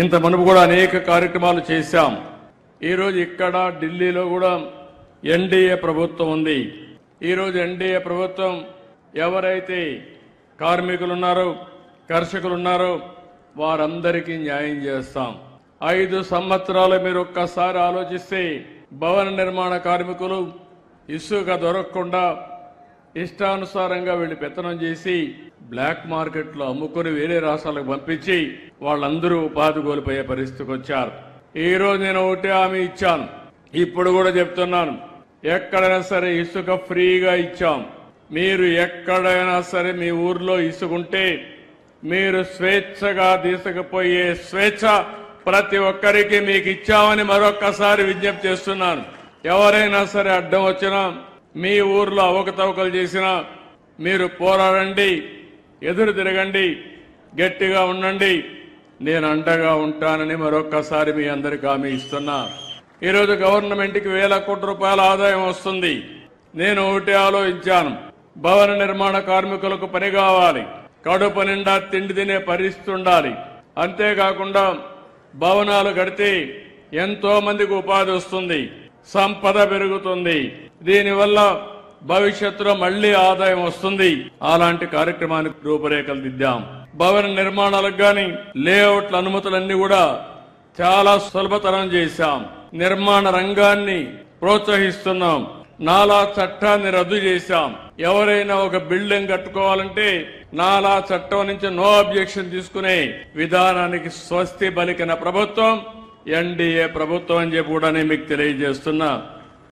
ఇంత మనము కూడా అనేక కార్యక్రమాలు చేశాం. ఈరోజు ఇక్కడ ఢిల్లీలో కూడా ఎన్డీఏ ప్రభుత్వం ఉంది. ఈరోజు ఎన్డీఏ ప్రభుత్వం ఎవరైతే కార్మికులు ఉన్నారో, కర్షకులు ఉన్నారో వారందరికీ న్యాయం చేస్తాం. 5 సంవత్సరాలు మీరు ఒక్కసారి ఆలోచిస్తే భవన నిర్మాణ కార్మికులు ఇసుక దొరకకుండా ఇష్టానుసారంగా వీళ్ళు పెత్తనం చేసి బ్లాక్ మార్కెట్లో అమ్ముకుని వేరే రాష్ట్రాలకు పంపించి వాళ్ళందరూ ఉపాధి కోల్పోయే పరిస్థితికి వచ్చారు. ఈ రోజు నేను ఒకటే హామీ ఇచ్చాను, ఇప్పుడు కూడా చెప్తున్నాను, ఎక్కడైనా సరే ఇసుక ఫ్రీగా ఇచ్చాం. మీరు ఎక్కడైనా సరే మీ ఊర్లో ఇసుకుంటే మీరు స్వేచ్ఛగా తీసుకుపోయే స్వేచ్ఛ ప్రతి ఒక్కరికి మీకు ఇచ్చామని మరొక్కసారి విజ్ఞప్తి చేస్తున్నాను. ఎవరైనా సరే అడ్డం వచ్చినా, మీ ఊర్లో అవకతవకలు చేసినా మీరు పోరాడండి, ఎదురు తిరగండి, గట్టిగా ఉండండి, నేను అండగా ఉంటానని మరొక్కసారి మీ అందరికీ హామీ ఇస్తున్నా. ఈరోజు గవర్నమెంట్కి వేల కోట్ల రూపాయల ఆదాయం వస్తుంది. నేను ఒకటి ఆలోచించాను, భవన నిర్మాణ కార్మికులకు పని కావాలి, కడుపు నిండా తిండి తినే పరిస్థితి ఉండాలి. అంతేకాకుండా భవనాలు కడితే ఎంతో మందికి ఉపాధి వస్తుంది, సంపద పెరుగుతుంది, దీనివల్ల భవిష్యత్తులో మళ్లీ ఆదాయం వస్తుంది. అలాంటి కార్యక్రమానికి రూపురేఖలు దిద్దాం. భవన నిర్మాణాలకు గాని లేఅవుట్ల అనుమతులన్నీ కూడా చాలా సులభతరం చేశాం. నిర్మాణ రంగాన్ని ప్రోత్సహిస్తున్నాం. నాలా చట్టాన్ని రద్దు చేశాం. ఎవరైనా ఒక బిల్డింగ్ కట్టుకోవాలంటే నాలా చట్టం నుంచి నో అబ్జెక్షన్ తీసుకునే విధానానికి స్వస్తి పలికిన ప్రభుత్వం ఎన్డీఏ ప్రభుత్వం అని చెప్పి కూడా నేను మీకు తెలియజేస్తున్నా.